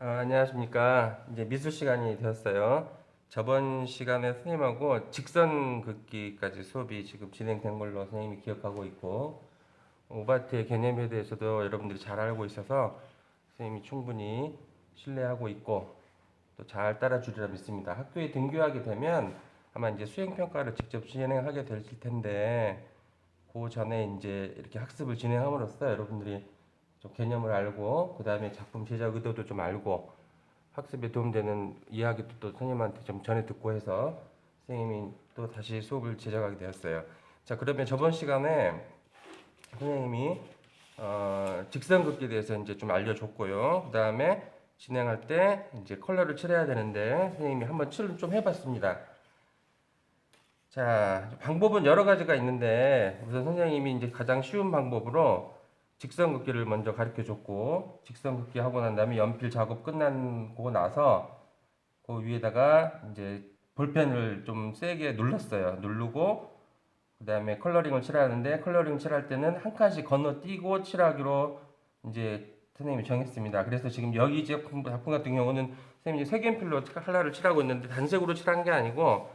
안녕하십니까. 이제 미술 시간이 되었어요. 저번 시간에 선생님하고 직선 긋기까지 수업이 지금 진행된 걸로 선생님이 기억하고 있고, 오바트의 개념에 대해서도 여러분들이 잘 알고 있어서 선생님이 충분히 신뢰하고 있고, 또 잘 따라주리라 믿습니다. 학교에 등교하게 되면 아마 이제 수행평가를 직접 진행하게 될 텐데, 그 전에 이제 이렇게 학습을 진행함으로써 여러분들이 좀 개념을 알고, 그 다음에 작품 제작 의도도 좀 알고, 학습에 도움되는 이야기도 또 선생님한테 좀 전해 듣고 해서 선생님이 또 다시 수업을 제작하게 되었어요. 자, 그러면 저번 시간에 선생님이 직선 긋기에 대해서 이제 좀 알려줬고요. 그 다음에 진행할 때 이제 컬러를 칠해야 되는데 선생님이 한번 칠을 좀 해봤습니다. 자, 방법은 여러 가지가 있는데 우선 선생님이 이제 가장 쉬운 방법으로 직선 긋기를 먼저 가르쳐 줬고, 직선 긋기 하고 난 다음에 연필 작업 끝나고 나서 그 위에다가 이제 볼펜을 좀 세게 눌렀어요. 누르고 그 다음에 컬러링을 칠하는데, 컬러링 칠할 때는 한 칸씩 건너뛰고 칠하기로 이제 선생님이 정했습니다. 그래서 지금 여기 작품 같은 경우는 선생님이 색연필로 컬러를 칠하고 있는데 단색으로 칠한 게 아니고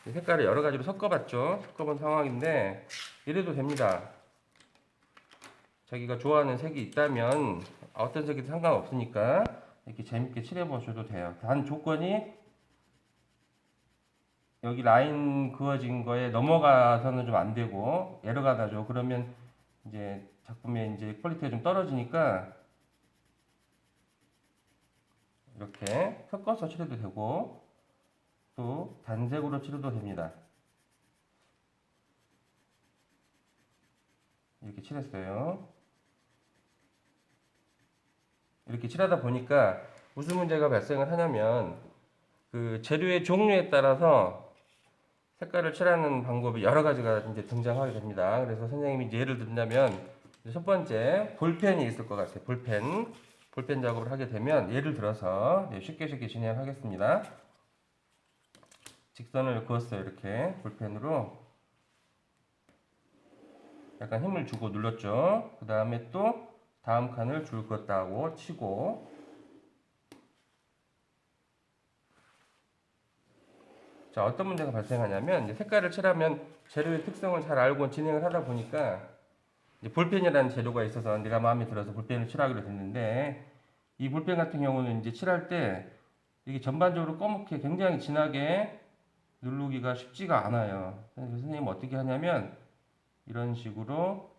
색깔을 여러 가지로 섞어봤죠. 섞어본 상황인데 이래도 됩니다. 자기가 좋아하는 색이 있다면 어떤 색이든 상관없으니까 이렇게 재밌게 칠해보셔도 돼요. 단 조건이 여기 라인 그어진 거에 넘어가서는 좀 안 되고 에러가 나죠. 그러면 이제 작품의 이제 퀄리티가 좀 떨어지니까 이렇게 섞어서 칠해도 되고 또 단색으로 칠해도 됩니다. 이렇게 칠했어요. 이렇게 칠하다 보니까 무슨 문제가 발생을 하냐면 그 재료의 종류에 따라서 색깔을 칠하는 방법이 여러 가지가 이제 등장하게 됩니다. 그래서 선생님이 이제 예를 든다면 첫 번째 볼펜이 있을 것 같아요. 볼펜 작업을 하게 되면 예를 들어서 쉽게 진행하겠습니다. 직선을 그었어요. 이렇게 볼펜으로 약간 힘을 주고 눌렀죠. 그 다음에 또 다음 칸을 줄 그었다 하고 치고, 자, 어떤 문제가 발생하냐면 이제 색깔을 칠하면 재료의 특성을 잘 알고 진행을 하다 보니까 이제 볼펜이라는 재료가 있어서 내가 마음에 들어서 볼펜을 칠하기로 됐는데, 이 볼펜 같은 경우는 이제 칠할 때 이게 전반적으로 검게 굉장히 진하게 누르기가 쉽지가 않아요. 그래서 선생님 어떻게 하냐면 이런 식으로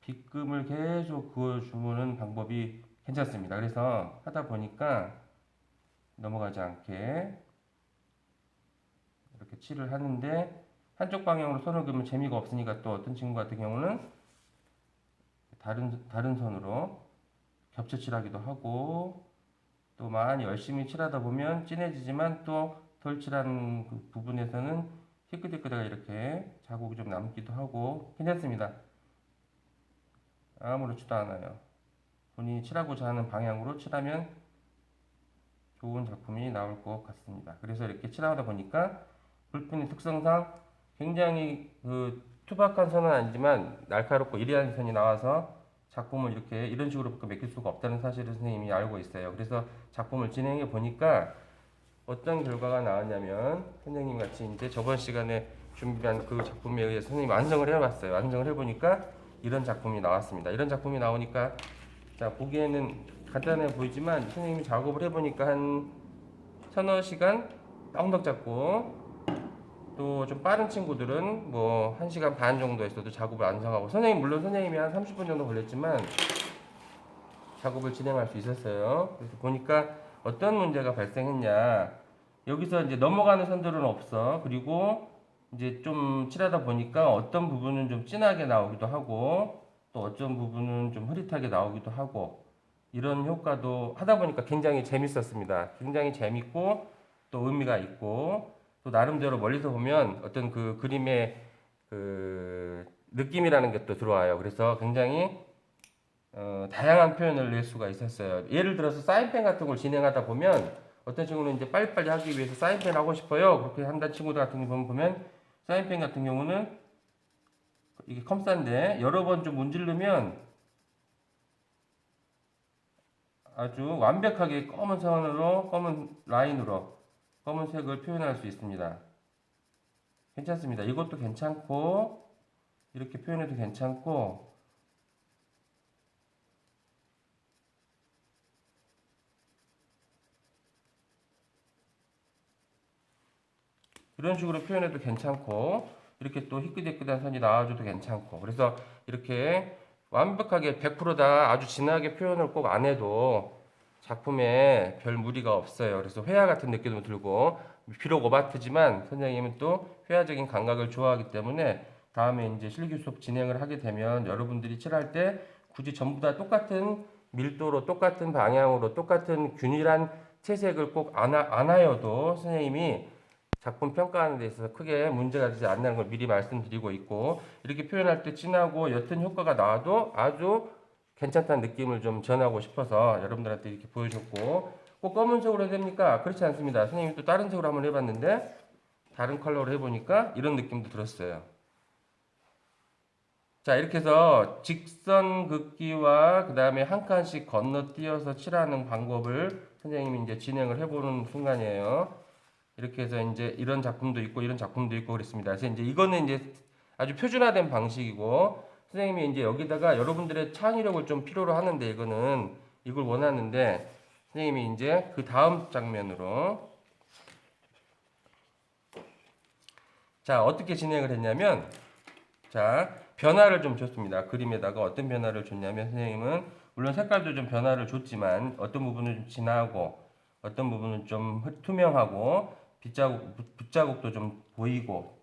빗금을 계속 그어주는 방법이 괜찮습니다. 그래서 하다 보니까 넘어가지 않게 이렇게 칠을 하는데, 한쪽 방향으로 손을 그으면 재미가 없으니까 또 어떤 친구 같은 경우는 다른 손으로 겹쳐 칠하기도 하고, 또 많이 열심히 칠하다 보면 진해지지만 또 덜 칠한 그 부분에서는 희끗희끗하게 이렇게 자국이 좀 남기도 하고 괜찮습니다. 아무렇지도 않아요. 본인이 칠하고자 하는 방향으로 칠하면 좋은 작품이 나올 것 같습니다. 그래서 이렇게 칠하다 보니까 볼펜의 특성상 굉장히 그 투박한 선은 아니지만 날카롭고 예리한 선이 나와서 작품을 이렇게 이런 식으로밖에 맡길 수가 없다는 사실을 선생님이 알고 있어요. 그래서 작품을 진행해 보니까 어떤 결과가 나왔냐면, 선생님 같이 이제 저번 시간에 준비한 그 작품에 의해서 선생님이 완성을 해봤어요. 완성을 해보니까 이런 작품이 나왔습니다. 이런 작품이 나오니까, 자, 보기에는 간단해 보이지만 선생님이 작업을 해보니까 한 서너 시간 떡떡 잡고, 또 좀 빠른 친구들은 뭐 1시간 반 정도에서도 작업을 완성하고, 물론 선생님이 한 30분 정도 걸렸지만 작업을 진행할 수 있었어요. 그래서 보니까 어떤 문제가 발생했냐, 여기서 이제 넘어가는 선들은 없어. 그리고 이제 좀 칠하다 보니까 어떤 부분은 좀 진하게 나오기도 하고 또 어떤 부분은 좀 흐릿하게 나오기도 하고, 이런 효과도 하다 보니까 굉장히 재밌었습니다. 굉장히 재밌고 또 의미가 있고, 또 나름대로 멀리서 보면 어떤 그 그림의 그 느낌이라는 게 또 들어와요. 그래서 굉장히 다양한 표현을 낼 수가 있었어요. 예를 들어서 사인펜 같은 걸 진행하다 보면 어떤 친구는 이제 빨리빨리 하기 위해서 사인펜 하고 싶어요. 그렇게 한다는 친구들 같은 경우 보면 사인펜 같은 경우는 이게 컴싼데 여러 번 좀 문지르면 아주 완벽하게 검은 선으로, 검은 라인으로 검은색을 표현할 수 있습니다. 괜찮습니다. 이것도 괜찮고, 이렇게 표현해도 괜찮고, 이런 식으로 표현해도 괜찮고, 이렇게 또 희끗희끗한 선이 나와줘도 괜찮고, 그래서 이렇게 완벽하게 100%다 아주 진하게 표현을 꼭 안 해도 작품에 별 무리가 없어요. 그래서 회화 같은 느낌도 들고, 비록 오바트지만 선생님은 또 회화적인 감각을 좋아하기 때문에 다음에 이제 실기 수업 진행을 하게 되면 여러분들이 칠할 때 굳이 전부 다 똑같은 밀도로, 똑같은 방향으로, 똑같은 균일한 채색을 꼭 안 하여도 선생님이 작품 평가하는 데 있어서 크게 문제가 되지 않는 걸 미리 말씀드리고 있고, 이렇게 표현할 때 진하고 옅은 효과가 나와도 아주 괜찮다는 느낌을 좀 전하고 싶어서 여러분들한테 이렇게 보여줬고, 꼭 검은색으로 해야 됩니까? 그렇지 않습니다. 선생님이 또 다른 색으로 한번 해봤는데 다른 컬러로 해보니까 이런 느낌도 들었어요. 자, 이렇게 해서 직선 긋기와 그 다음에 한 칸씩 건너뛰어서 칠하는 방법을 선생님이 이제 진행을 해보는 순간이에요. 이렇게 해서 이제 이런 작품도 있고 이런 작품도 있고 그랬습니다. 그래서 이제 이거는 이제 아주 표준화된 방식이고, 선생님이 이제 여기다가 여러분들의 창의력을 좀 필요로 하는데, 이거는 이걸 원하는데 선생님이 이제 그 다음 장면으로, 자, 어떻게 진행을 했냐면, 자, 변화를 좀 줬습니다. 그림에다가 어떤 변화를 줬냐면, 선생님은 물론 색깔도 좀 변화를 줬지만 어떤 부분은 좀 진하고 어떤 부분은 좀 투명하고 붓자국도 좀 보이고,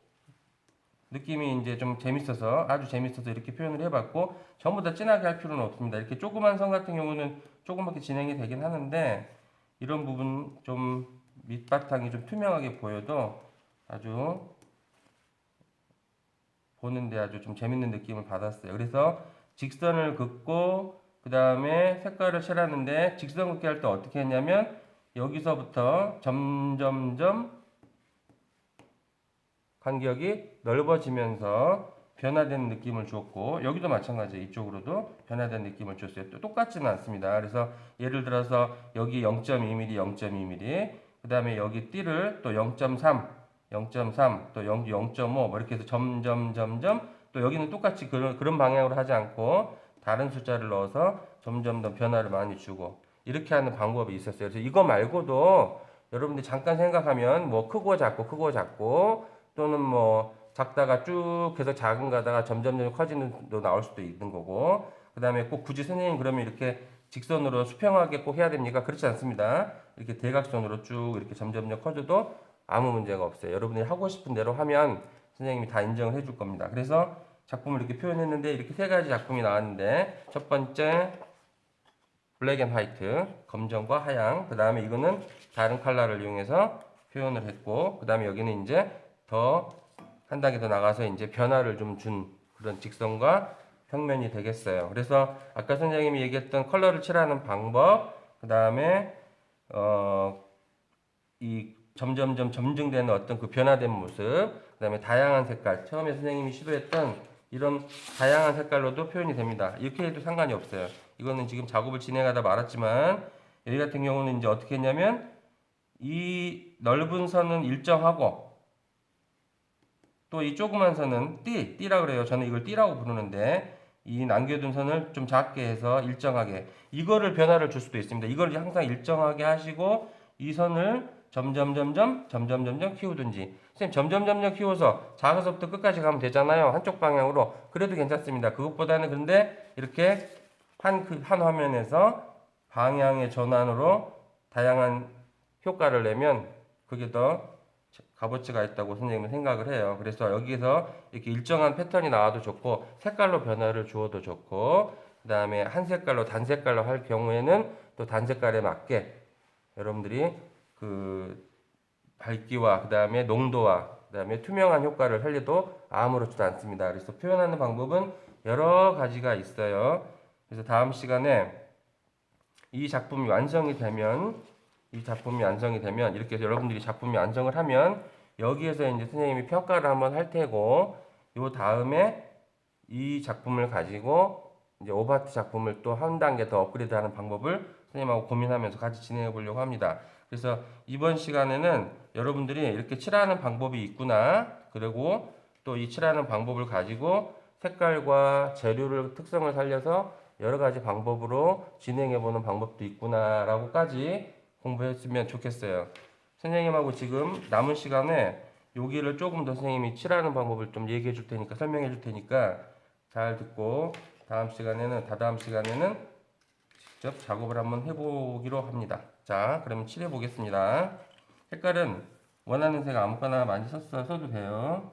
느낌이 이제 좀 재밌어서, 아주 재밌어서 이렇게 표현을 해봤고, 전부 다 진하게 할 필요는 없습니다. 이렇게 조그만 선 같은 경우는 조그맣게 진행이 되긴 하는데, 이런 부분 좀 밑바탕이 좀 투명하게 보여도 아주 보는데 아주 좀 재밌는 느낌을 받았어요. 그래서 직선을 긋고 그 다음에 색깔을 칠하는데, 직선 긋기 할 때 어떻게 했냐면 여기서부터 점점점 간격이 넓어지면서 변화되는 느낌을 줬고, 여기도 마찬가지 이쪽으로도 변화된 느낌을 줬어요. 또 똑같지는 않습니다. 그래서 예를 들어서 여기 0.2mm, 0.2mm, 그 다음에 여기 띠를 또 0.3, 0.3, 또 0.5, 뭐 이렇게 해서 점점점점, 또 여기는 똑같이 그런 방향으로 하지 않고 다른 숫자를 넣어서 점점 더 변화를 많이 주고, 이렇게 하는 방법이 있었어요. 그래서 이거 말고도 여러분들이 잠깐 생각하면 뭐 크고 작고 크고 작고, 또는 뭐 작다가 쭉 해서 작은 가다가 점점 커지는 도 나올 수도 있는 거고, 그 다음에 꼭 굳이 선생님 그러면 이렇게 직선으로 수평하게 꼭 해야 됩니까? 그렇지 않습니다. 이렇게 대각선으로 쭉 이렇게 점점 커져도 아무 문제가 없어요. 여러분이 하고 싶은 대로 하면 선생님이 다 인정을 해줄 겁니다. 그래서 작품을 이렇게 표현했는데, 이렇게 세 가지 작품이 나왔는데, 첫 번째 블랙 앤 화이트, 검정과 하양, 그 다음에 이거는 다른 컬러를 이용해서 표현을 했고, 그 다음에 여기는 이제 더 한 단계 더 나가서 이제 변화를 좀 준 그런 직선과 평면이 되겠어요. 그래서 아까 선생님이 얘기했던 컬러를 칠하는 방법, 그 다음에 이 점점점 점증되는 어떤 그 변화된 모습, 그 다음에 다양한 색깔, 처음에 선생님이 시도했던 이런 다양한 색깔로도 표현이 됩니다. 이렇게 해도 상관이 없어요. 이거는 지금 작업을 진행하다 말았지만, 여기 같은 경우는 이제 어떻게 했냐면 이 넓은 선은 일정하고, 또 이 조그만 선은 띠라 그래요. 저는 이걸 띠라고 부르는데, 이 남겨둔 선을 좀 작게 해서 일정하게, 이거를 변화를 줄 수도 있습니다. 이걸 항상 일정하게 하시고 이 선을 점점점점 키우든지, 선생님 점점점점 키워서 작아서부터 끝까지 가면 되잖아요. 한쪽 방향으로. 그래도 괜찮습니다. 그것보다는 근데 이렇게 한 화면에서 방향의 전환으로 다양한 효과를 내면 그게 더 값어치가 있다고 선생님은 생각을 해요. 그래서 여기서 이렇게 일정한 패턴이 나와도 좋고, 색깔로 변화를 주어도 좋고, 그 다음에 한 색깔로 단색깔로 할 경우에는 또 단색깔에 맞게 여러분들이 그 밝기와 그 다음에 농도와 그 다음에 투명한 효과를 살려도 아무렇지도 않습니다. 그래서 표현하는 방법은 여러 가지가 있어요. 그래서 다음 시간에 이 작품이 완성이 되면 이렇게 해서 여러분들이 작품이 완성을 하면 여기에서 이제 선생님이 평가를 한번 할 테고, 요 다음에 이 작품을 가지고 이제 오버아트 작품을 또 한 단계 더 업그레이드하는 방법을 선생님하고 고민하면서 같이 진행해 보려고 합니다. 그래서 이번 시간에는 여러분들이 이렇게 칠하는 방법이 있구나, 그리고 또 이 칠하는 방법을 가지고 색깔과 재료를 특성을 살려서 여러 가지 방법으로 진행해 보는 방법도 있구나라고까지 공부했으면 좋겠어요. 선생님하고 지금 남은 시간에 여기를 조금 더 선생님이 칠하는 방법을 좀 얘기해 줄 테니까, 설명해 줄 테니까 잘 듣고 다다음 시간에는 직접 작업을 한번 해보기로 합니다. 자, 그러면 칠해 보겠습니다. 색깔은 원하는 색 아무거나 많이 써도 돼요.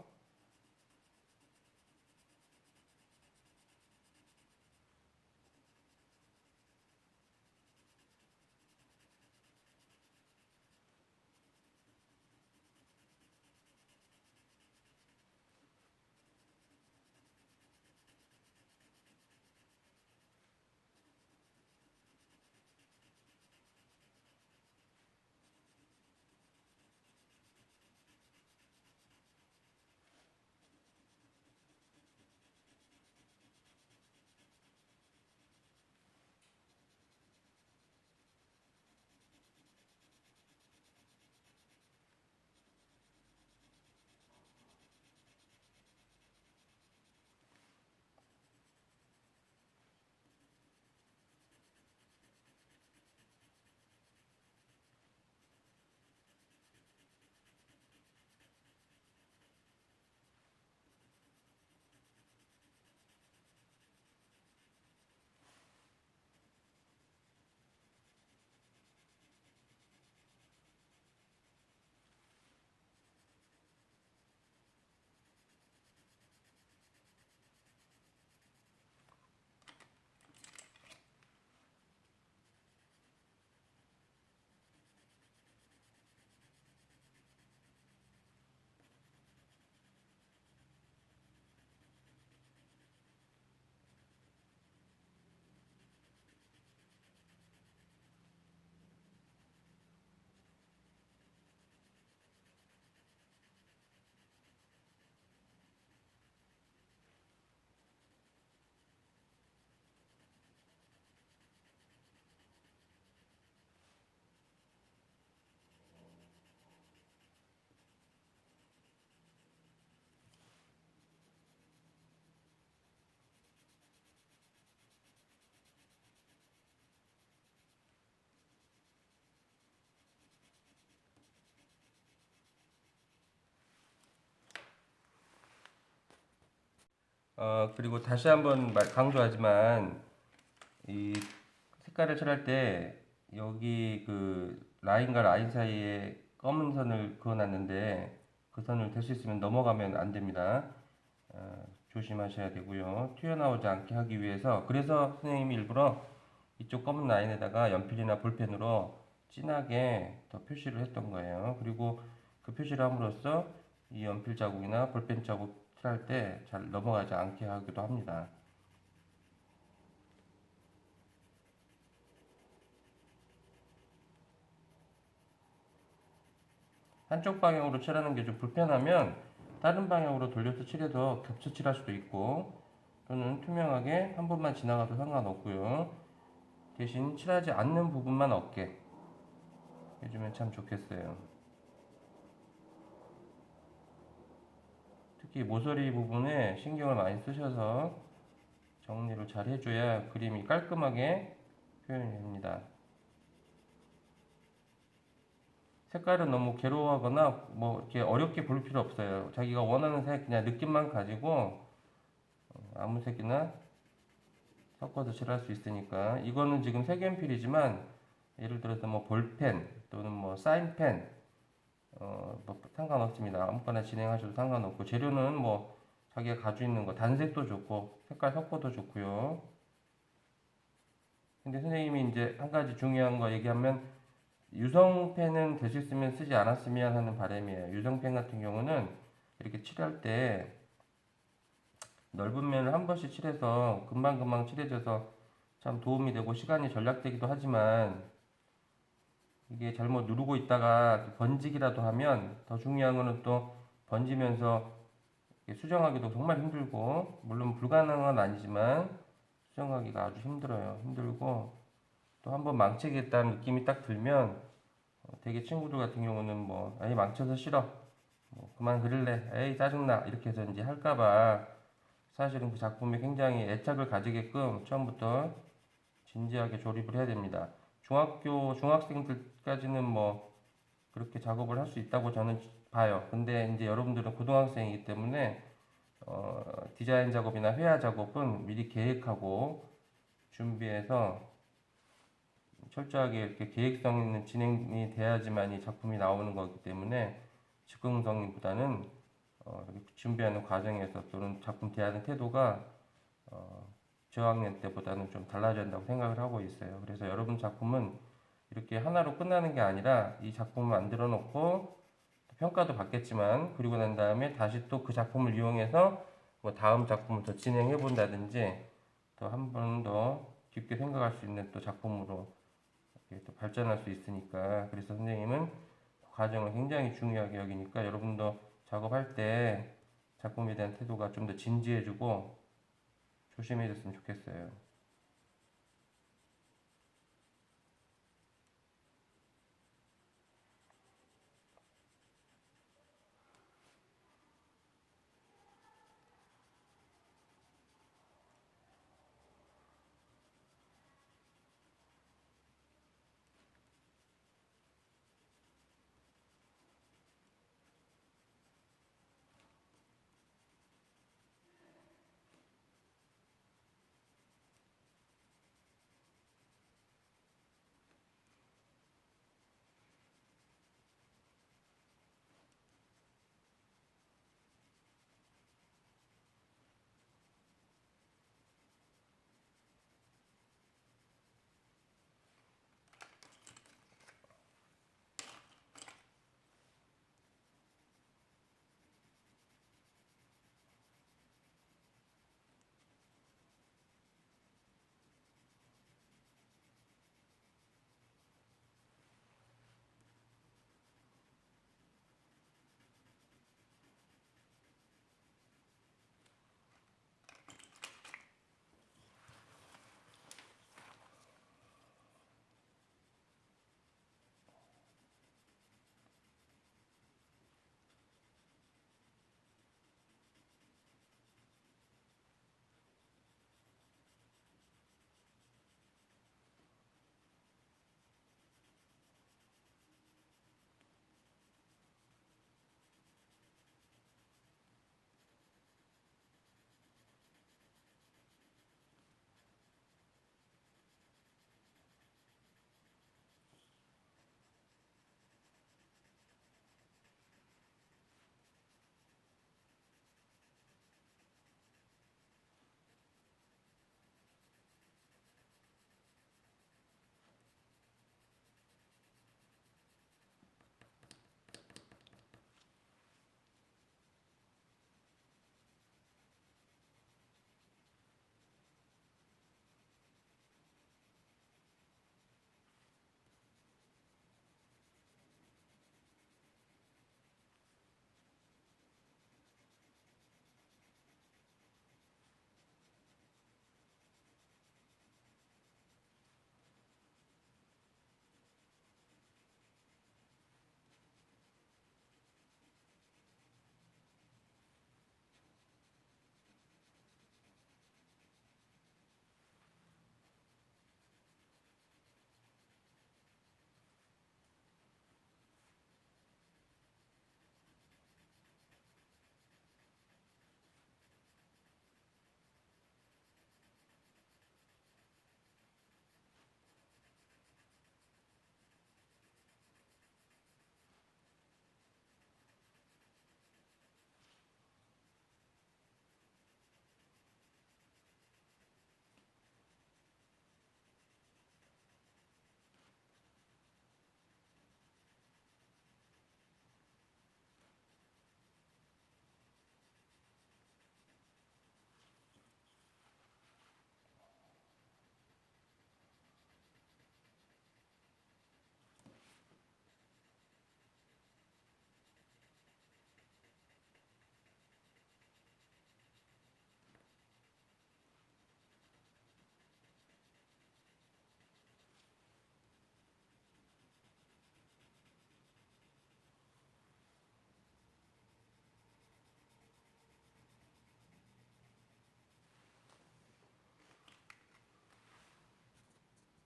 그리고 다시 한번 강조하지만 이 색깔을 칠할 때 여기 그 라인과 라인 사이에 검은 선을 그어놨는데 그 선을 될 수 있으면 넘어가면 안 됩니다. 조심하셔야 되고요. 튀어나오지 않게 하기 위해서, 그래서 선생님이 일부러 이쪽 검은 라인에다가 연필이나 볼펜으로 진하게 더 표시를 했던 거예요. 그리고 그 표시를 함으로써 이 연필 자국이나 볼펜 자국 칠할 때 잘 넘어가지 않게 하기도 합니다. 한쪽 방향으로 칠하는 게 좀 불편하면 다른 방향으로 돌려서 칠해도 겹쳐 칠할 수도 있고, 또는 투명하게 한 번만 지나가도 상관없고요. 대신 칠하지 않는 부분만 없게 해주면 참 좋겠어요. 특히 모서리 부분에 신경을 많이 쓰셔서 정리를 잘 해줘야 그림이 깔끔하게 표현이 됩니다. 색깔은 너무 괴로워하거나 뭐 이렇게 어렵게 볼 필요 없어요. 자기가 원하는 색 그냥 느낌만 가지고 아무 색이나 섞어서 칠할 수 있으니까. 이거는 지금 색연필이지만 예를 들어서 뭐 볼펜 또는 뭐 사인펜 뭐 상관없습니다. 아무거나 진행하셔도 상관없고, 재료는 뭐 자기가 가지고 있는 거 단색도 좋고 색깔 섞어도 좋고요. 근데 선생님이 이제 한 가지 중요한 거 얘기하면, 유성펜은 될 수 있으면 쓰지 않았으면 하는 바람이에요. 유성펜 같은 경우는 이렇게 칠할 때 넓은 면을 한 번씩 칠해서 금방금방 칠해져서 참 도움이 되고 시간이 절약되기도 하지만, 이게 잘못 누르고 있다가 번지기라도 하면, 더 중요한 거는 또 번지면서 수정하기도 정말 힘들고, 물론 불가능은 아니지만 수정하기가 아주 힘들어요. 힘들고 또 한번 망치겠다는 느낌이 딱 들면 되게 친구들 같은 경우는 뭐 아예 망쳐서 싫어 뭐 그만 그릴래 에이 짜증나 이렇게 해서 이제 할까봐 사실은 그 작품에 굉장히 애착을 가지게끔 처음부터 진지하게 조립을 해야 됩니다. 중학생들까지는 뭐 그렇게 작업을 할 수 있다고 저는 봐요. 근데 이제 여러분들은 고등학생이기 때문에 디자인 작업이나 회화 작업은 미리 계획하고 준비해서 철저하게 이렇게 계획성 있는 진행이 돼야지만 이 작품이 나오는 거기 때문에 즉흥성보다는 이렇게 준비하는 과정에서 또는 작품 대하는 태도가 저학년 때보다는 좀 달라져야 한다고 생각을 하고 있어요. 그래서 여러분 작품은 이렇게 하나로 끝나는 게 아니라 이 작품을 만들어 놓고 평가도 받겠지만 그리고 난 다음에 다시 또 그 작품을 이용해서 뭐 다음 작품을 더 진행해 본다든지 또 한 번 더 깊게 생각할 수 있는 또 작품으로 이렇게 또 발전할 수 있으니까 그래서 선생님은 그 과정을 굉장히 중요하게 여기니까 여러분도 작업할 때 작품에 대한 태도가 좀 더 진지해지고 조심해졌으면 좋겠어요.